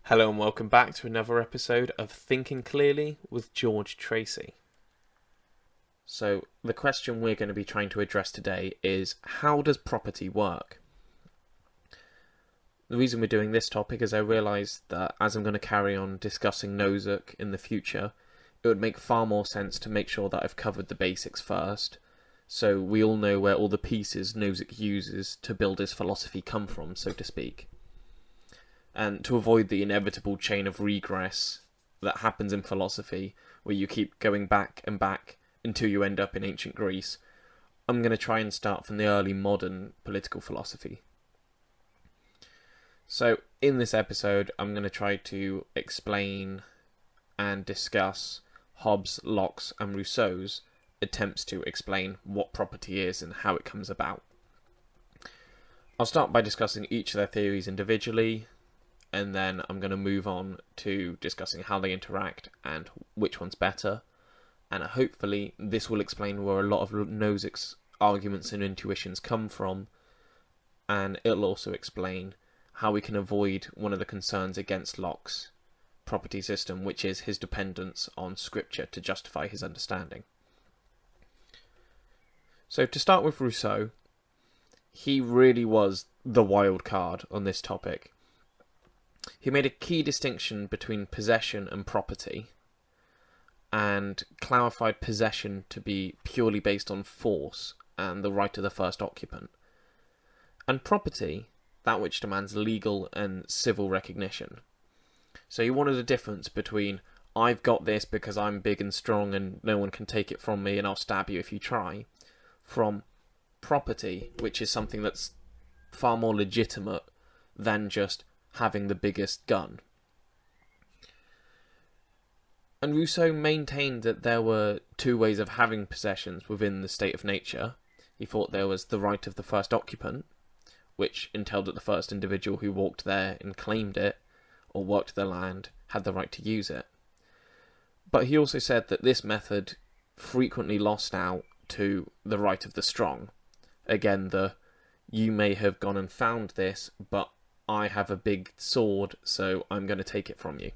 Hello and welcome back to another episode of Thinking Clearly with George Tracy. So, the question we're going to be trying to address today is, how does property work? The reason we're doing this topic is I realise that as I'm going to carry on discussing Nozick in the future, it would make far more sense to make sure that I've covered the basics first, so we all know where all the pieces Nozick uses to build his philosophy come from, so to speak. And to avoid the inevitable chain of regress that happens in philosophy, where you keep going back and back until you end up in ancient Greece, I'm going to try and start from the early modern political philosophy. So, in this episode, I'm going to try to explain and discuss Hobbes, Locke's and Rousseau's attempts to explain what property is and how it comes about. I'll start by discussing each of their theories individually, and then I'm going to move on to discussing how they interact and which one's better. And hopefully this will explain where a lot of Nozick's arguments and intuitions come from, and it'll also explain how we can avoid one of the concerns against Locke's property system, which is his dependence on scripture to justify his understanding. So to start with Rousseau, he really was the wild card on this topic. He made a key distinction between possession and property, and clarified possession to be purely based on force and the right of the first occupant, and property, that which demands legal and civil recognition. So he wanted a difference between, I've got this because I'm big and strong and no one can take it from me and I'll stab you if you try, from property, which is something that's far more legitimate than just having the biggest gun. And Rousseau maintained that there were two ways of having possessions within the state of nature. He thought there was the right of the first occupant, which entailed that the first individual who walked there and claimed it, or worked the land, had the right to use it. But he also said that this method frequently lost out to the right of the strong. Again, you may have gone and found this, but I have a big sword, so I'm going to take it from you.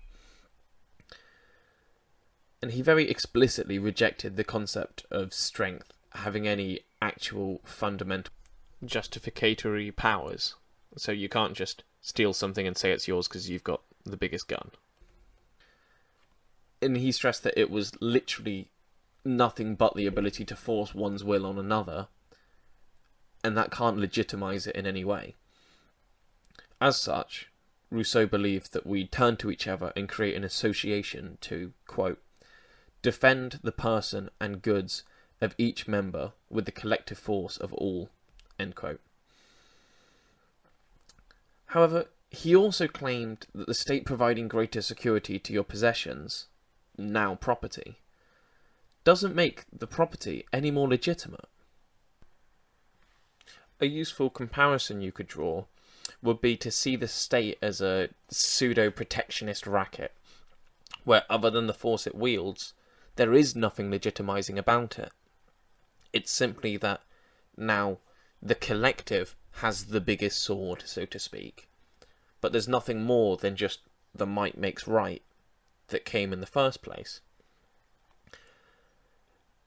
And he very explicitly rejected the concept of strength having any actual fundamental justificatory powers. So you can't just steal something and say it's yours because you've got the biggest gun. And he stressed that it was literally nothing but the ability to force one's will on another, and that can't legitimize it in any way. As such, Rousseau believed that we turn to each other and create an association to, quote, defend the person and goods of each member with the collective force of all, end quote. However, he also claimed that the state providing greater security to your possessions, now property, doesn't make the property any more legitimate. A useful comparison you could draw would be to see the state as a pseudo-protectionist racket, where other than the force it wields, there is nothing legitimizing about it. It's simply that now the collective has the biggest sword, so to speak, but there's nothing more than just the might makes right that came in the first place.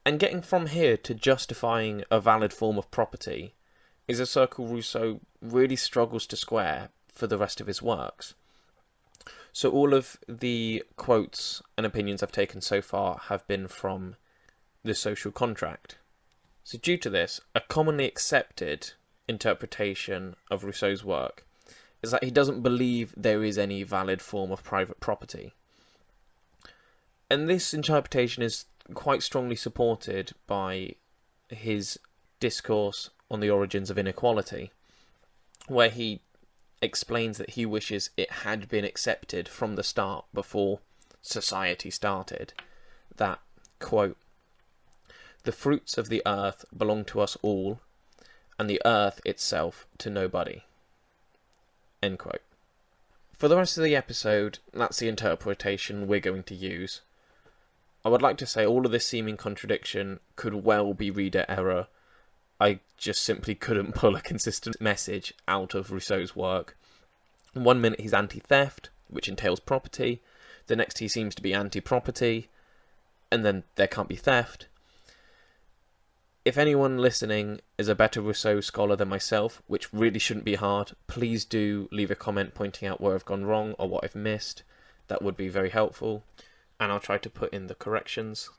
And getting from here to justifying a valid form of property is a circle Rousseau really struggles to square for the rest of his works. So all of the quotes and opinions I've taken so far have been from The Social Contract. So due to this, a commonly accepted interpretation of Rousseau's work is that he doesn't believe there is any valid form of private property. And this interpretation is quite strongly supported by his discourse on the origins of inequality, where he explains that he wishes it had been accepted from the start, before society started, that, quote, the fruits of the earth belong to us all, and the earth itself to nobody, end quote. For the rest of the episode, that's the interpretation we're going to use. I would like to say all of this seeming contradiction could well be reader error. I just simply couldn't pull a consistent message out of Rousseau's work. One minute he's anti-theft, which entails property. The next he seems to be anti-property, and then there can't be theft. If anyone listening is a better Rousseau scholar than myself, which really shouldn't be hard, please do leave a comment pointing out where I've gone wrong or what I've missed. That would be very helpful, and I'll try to put in the corrections.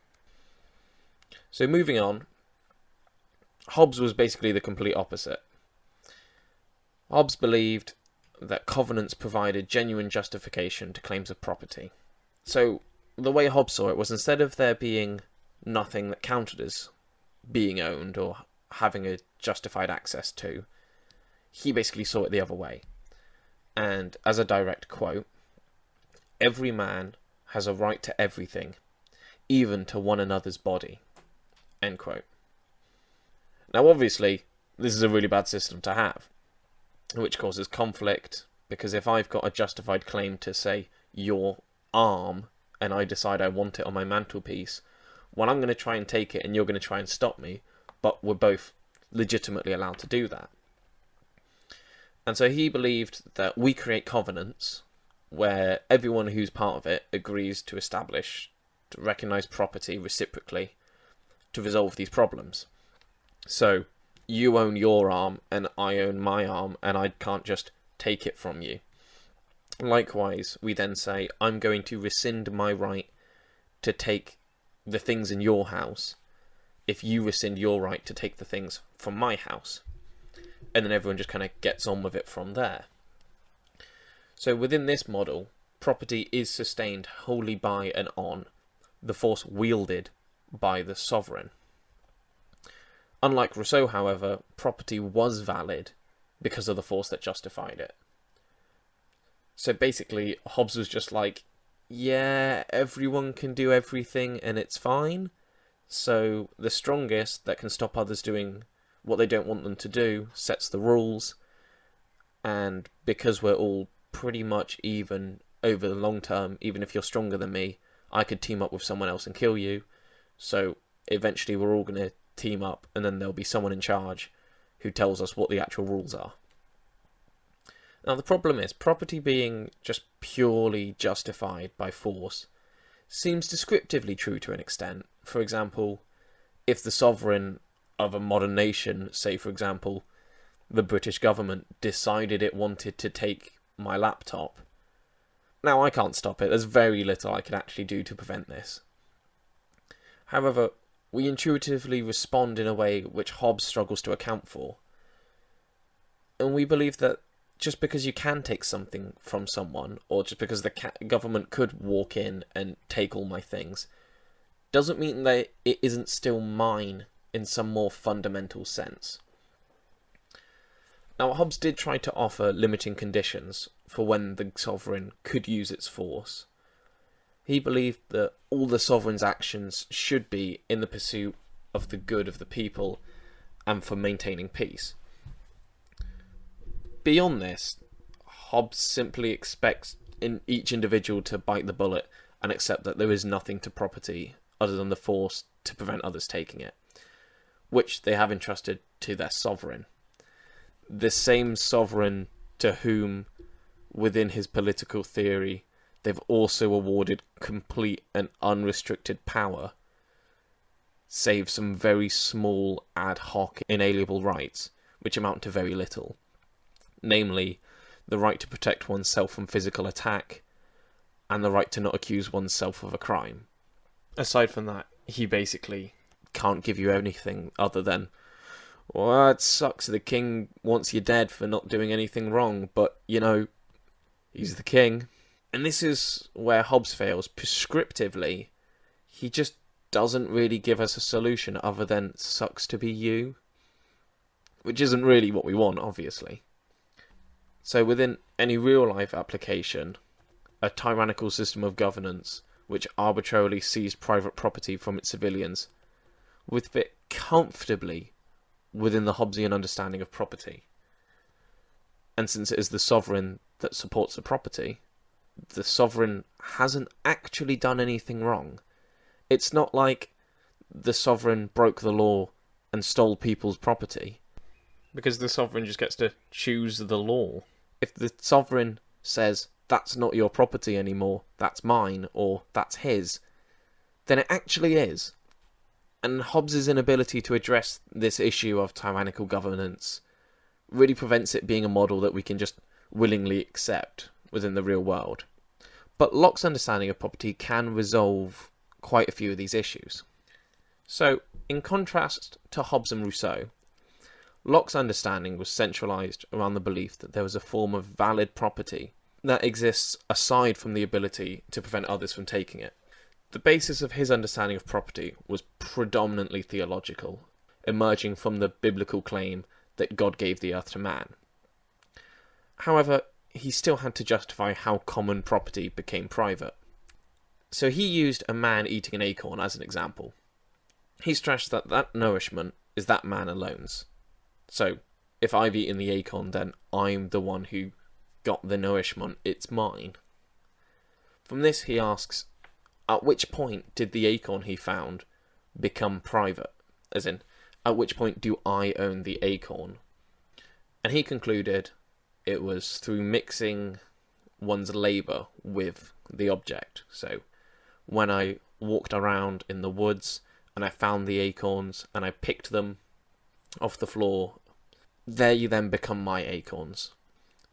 So moving on, Hobbes was basically the complete opposite. Hobbes believed that covenants provided genuine justification to claims of property. So the way Hobbes saw it was, instead of there being nothing that counted as being owned or having a justified access to, he basically saw it the other way. And as a direct quote, "Every man has a right to everything, even to one another's body." End quote. Now obviously, this is a really bad system to have, which causes conflict, because if I've got a justified claim to, say, your arm, and I decide I want it on my mantelpiece, well, I'm going to try and take it and you're going to try and stop me, but we're both legitimately allowed to do that. And so he believed that we create covenants where everyone who's part of it agrees to recognise property reciprocally to resolve these problems. So you own your arm and I own my arm, and I can't just take it from you. Likewise, we then say, I'm going to rescind my right to take the things in your house if you rescind your right to take the things from my house. And then everyone just kind of gets on with it from there. So within this model, property is sustained wholly by and on the force wielded by the sovereign. Unlike Rousseau, however, property was valid because of the force that justified it. So basically, Hobbes was just like, yeah, everyone can do everything and it's fine. So the strongest that can stop others doing what they don't want them to do sets the rules. And because we're all pretty much even over the long term, even if you're stronger than me, I could team up with someone else and kill you. So eventually we're all going to team up, and then there'll be someone in charge who tells us what the actual rules are. Now the problem is, property being just purely justified by force seems descriptively true to an extent. For example, if the sovereign of a modern nation, say for example the British government, decided it wanted to take my laptop, now I can't stop it. There's very little I can actually do to prevent this. However, we intuitively respond in a way which Hobbes struggles to account for. And we believe that just because you can take something from someone, or just because the government could walk in and take all my things, doesn't mean that it isn't still mine in some more fundamental sense. Now, Hobbes did try to offer limiting conditions for when the sovereign could use its force. He believed that all the sovereign's actions should be in the pursuit of the good of the people and for maintaining peace. Beyond this, Hobbes simply expects each individual to bite the bullet and accept that there is nothing to property other than the force to prevent others taking it, which they have entrusted to their sovereign. The same sovereign to whom, within his political theory, they've also awarded complete and unrestricted power, save some very small, ad hoc, inalienable rights, which amount to very little. Namely, the right to protect oneself from physical attack, and the right to not accuse oneself of a crime. Aside from that, he basically can't give you anything other than, well, it sucks the king wants you dead for not doing anything wrong, but, you know, he's the king. And this is where Hobbes fails. Prescriptively, he just doesn't really give us a solution other than sucks to be you, which isn't really what we want, obviously. So within any real-life application, a tyrannical system of governance which arbitrarily seized private property from its civilians would fit comfortably within the Hobbesian understanding of property. And since it is the sovereign that supports the property, the sovereign hasn't actually done anything wrong. It's not like the sovereign broke the law and stole people's property, because the sovereign just gets to choose the law. If the sovereign says, that's not your property anymore, that's mine, or that's his, then it actually is. And Hobbes' inability to address this issue of tyrannical governance really prevents it being a model that we can just willingly accept within the real world. But Locke's understanding of property can resolve quite a few of these issues. So, in contrast to Hobbes and Rousseau, Locke's understanding was centralised around the belief that there was a form of valid property that exists aside from the ability to prevent others from taking it. The basis of his understanding of property was predominantly theological, emerging from the biblical claim that God gave the earth to man. However, he still had to justify how common property became private. So he used a man eating an acorn as an example. He stressed that that nourishment is that man alone's. So, if I've eaten the acorn, then I'm the one who got the nourishment, it's mine. From this he asks, at which point did the acorn he found become private? As in, at which point do I own the acorn? And he concluded it was through mixing one's labour with the object. So, when I walked around in the woods and I found the acorns and I picked them off the floor, they then become my acorns.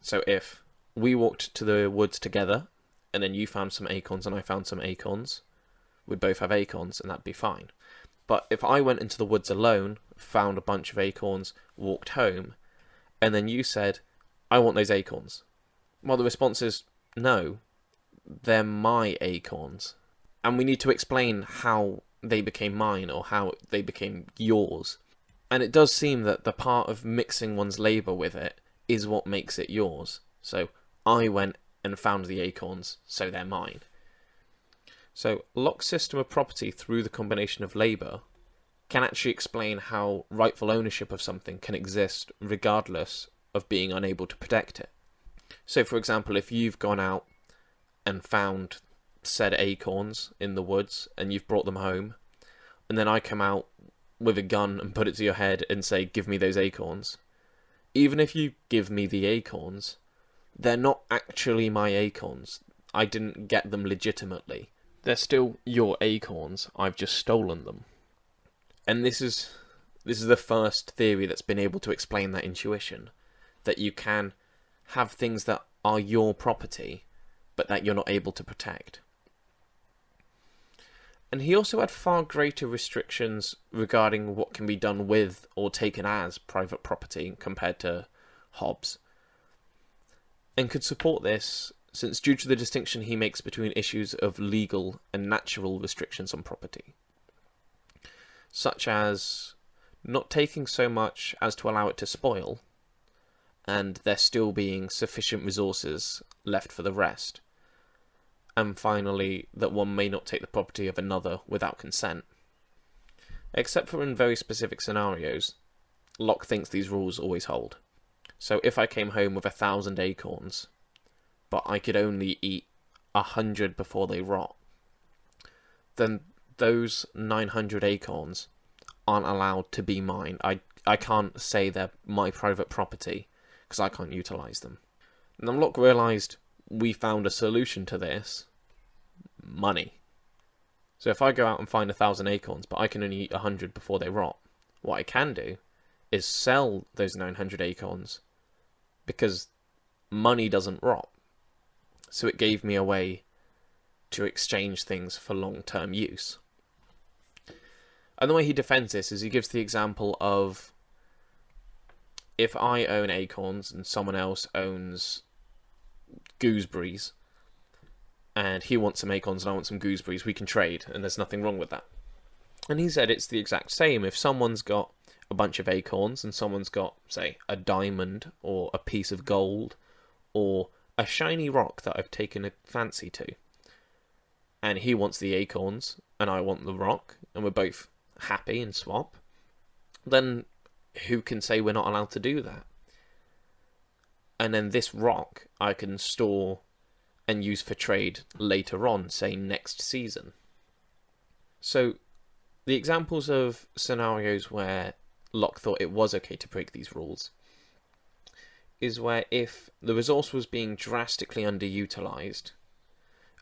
So if we walked to the woods together and then you found some acorns and I found some acorns, we'd both have acorns and that'd be fine. But if I went into the woods alone, found a bunch of acorns, walked home, and then you said, I want those acorns, well, the response is, no, they're my acorns. And we need to explain how they became mine or how they became yours. And it does seem that the part of mixing one's labour with it is what makes it yours. So I went and found the acorns, so they're mine. So Locke's system of property through the combination of labour can actually explain how rightful ownership of something can exist regardless of being unable to protect it. So for example, if you've gone out and found said acorns in the woods and you've brought them home, and then I come out with a gun and put it to your head and say, give me those acorns. Even if you give me the acorns, they're not actually my acorns. I didn't get them legitimately. They're still your acorns. I've just stolen them. And this is the first theory that's been able to explain that intuition, that you can have things that are your property, but that you're not able to protect. And he also had far greater restrictions regarding what can be done with or taken as private property compared to Hobbes. And could support this, since due to the distinction he makes between issues of legal and natural restrictions on property, such as not taking so much as to allow it to spoil, and there still being sufficient resources left for the rest. And finally, that one may not take the property of another without consent. Except for in very specific scenarios, Locke thinks these rules always hold. So if I came home with 1,000 acorns, but I could only eat 100 before they rot, then those 900 acorns aren't allowed to be mine. I can't say they're my private property, because I can't utilise them. And then Locke realised we found a solution to this: money. So if I go out and find 1,000 acorns, but I can only eat 100 before they rot, what I can do is sell those 900 acorns, because money doesn't rot. So it gave me a way to exchange things for long-term use. And the way he defends this is he gives the example of, if I own acorns and someone else owns gooseberries, and he wants some acorns and I want some gooseberries, we can trade, and there's nothing wrong with that. And he said it's the exact same. If someone's got a bunch of acorns and someone's got, say, a diamond or a piece of gold or a shiny rock that I've taken a fancy to, and he wants the acorns and I want the rock, and we're both happy and swap, then who can say we're not allowed to do that? And then this rock I can store and use for trade later on, say next season. So the examples of scenarios where Locke thought it was okay to break these rules is where if the resource was being drastically underutilized,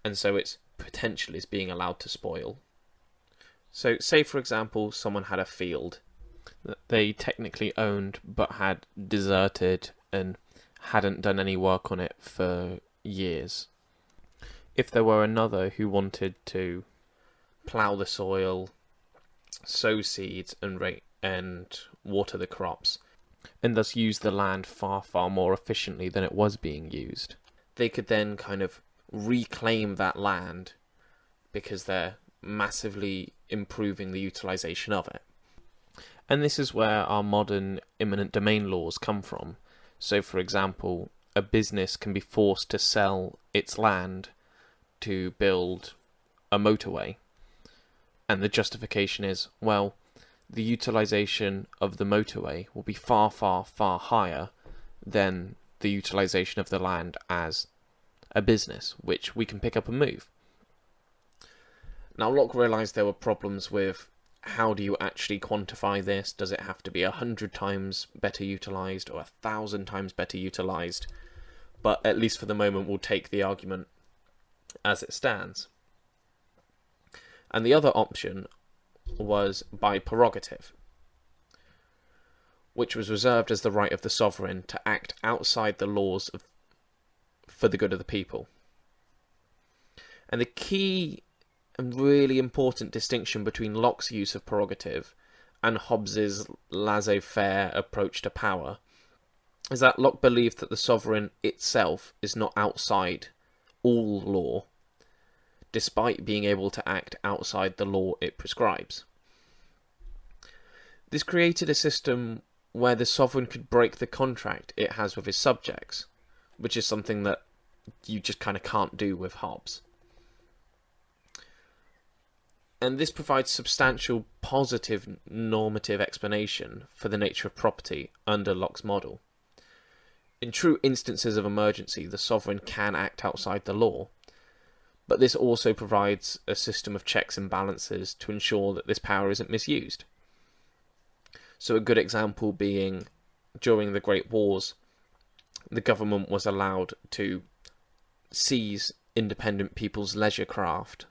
and so its potential is being allowed to spoil. So, say for example, someone had a field that they technically owned but had deserted and hadn't done any work on it for years. If there were another who wanted to plough the soil, sow seeds, and water the crops, and thus use the land far, far more efficiently than it was being used, they could then kind of reclaim that land because they're massively improving the utilization of it. And this is where our modern eminent domain laws come from. So, for example, a business can be forced to sell its land to build a motorway. And the justification is, well, the utilization of the motorway will be far, far, far higher than the utilization of the land as a business, which we can pick up and move. Now, Locke realised there were problems with how do you actually quantify this? Does it have to be 100 times better utilised or 1,000 times better utilised? But at least for the moment, we'll take the argument as it stands. And the other option was by prerogative, which was reserved as the right of the sovereign to act outside the laws for the good of the people. And the key and really important distinction between Locke's use of prerogative and Hobbes's laissez-faire approach to power is that Locke believed that the sovereign itself is not outside all law, despite being able to act outside the law it prescribes. This created a system where the sovereign could break the contract it has with his subjects, which is something that you just kind of can't do with Hobbes. And this provides substantial positive normative explanation for the nature of property under Locke's model. In true instances of emergency, the sovereign can act outside the law, but this also provides a system of checks and balances to ensure that this power isn't misused. So a good example being, during the Great Wars, the government was allowed to seize independent people's leisure craft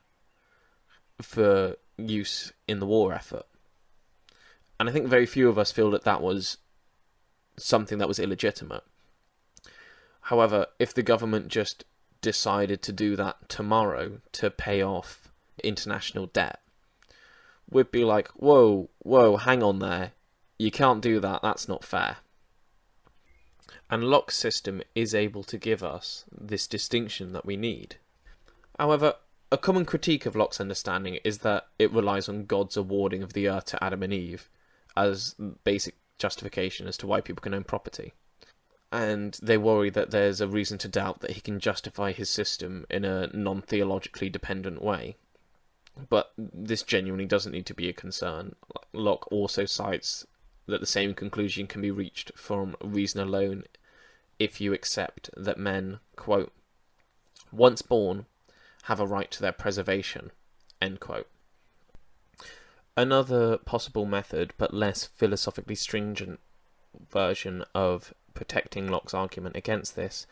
for use in the war effort. And I think very few of us feel that that was something that was illegitimate. However, if the government just decided to do that tomorrow to pay off international debt, we'd be like, whoa, hang on there. You can't do that, that's not fair. And Locke's system is able to give us this distinction that we need. However, a common critique of Locke's understanding is that it relies on God's awarding of the earth to Adam and Eve as basic justification as to why people can own property. And they worry that there's a reason to doubt that he can justify his system in a non-theologically dependent way. But this genuinely doesn't need to be a concern. Locke also cites that the same conclusion can be reached from reason alone if you accept that men, quote, once born, have a right to their preservation, end quote. Another possible method, but less philosophically stringent version of protecting Locke's argument against this,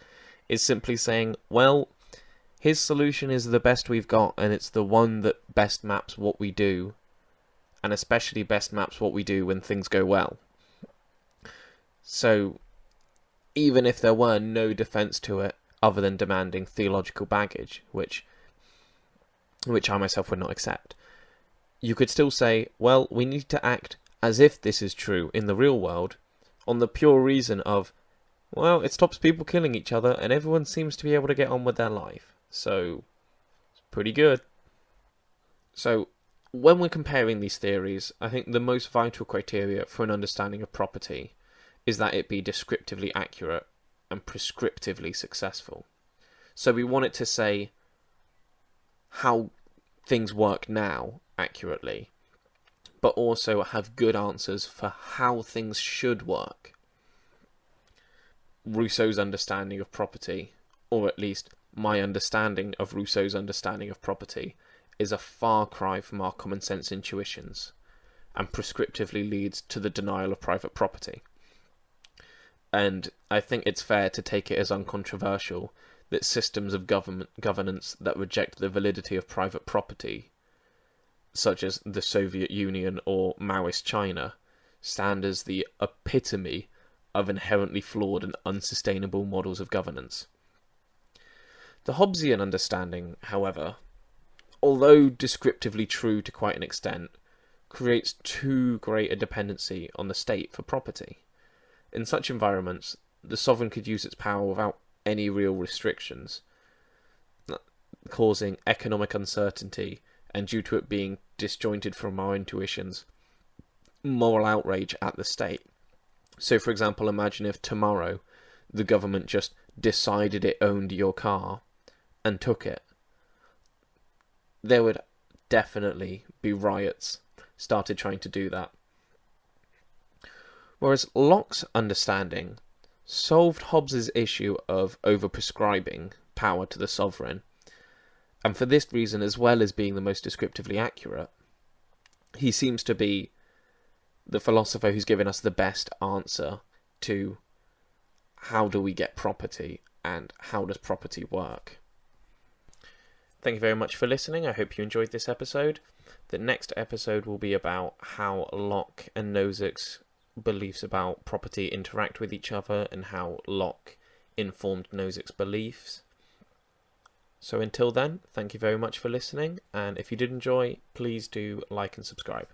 is simply saying, well, his solution is the best we've got, and it's the one that best maps what we do, and especially best maps what we do when things go well. So, even if there were no defence to it, other than demanding theological baggage, which I myself would not accept, you could still say, well, we need to act as if this is true in the real world, on the pure reason of, well, it stops people killing each other, and everyone seems to be able to get on with their life. So, it's pretty good. So, when we're comparing these theories, I think the most vital criteria for an understanding of property is that it be descriptively accurate and prescriptively successful. So we want it to say how things work now accurately, but also have good answers for how things should work. Rousseau's understanding of property, or at least my understanding of Rousseau's understanding of property, is a far cry from our common sense intuitions, and prescriptively leads to the denial of private property. And I think it's fair to take it as uncontroversial that systems of governance that reject the validity of private property, such as the Soviet Union or Maoist China, stand as the epitome of inherently flawed and unsustainable models of governance. The Hobbesian understanding, however, although descriptively true to quite an extent, creates too great a dependency on the state for property. In such environments, the sovereign could use its power without any real restrictions, causing economic uncertainty, and due to it being disjointed from our intuitions, moral outrage at the state. So, for example, imagine if tomorrow the government just decided it owned your car and took it. There would definitely be riots started trying to do that. Whereas Locke's understanding solved Hobbes's issue of overprescribing power to the sovereign, and for this reason, as well as being the most descriptively accurate, he seems to be the philosopher who's given us the best answer to how do we get property and how does property work. Thank you very much for listening. I hope you enjoyed this episode. The next episode will be about how Locke and Nozick's beliefs about property interact with each other and how Locke informed Nozick's beliefs. So until then, thank you very much for listening, and if you did enjoy, please do like and subscribe.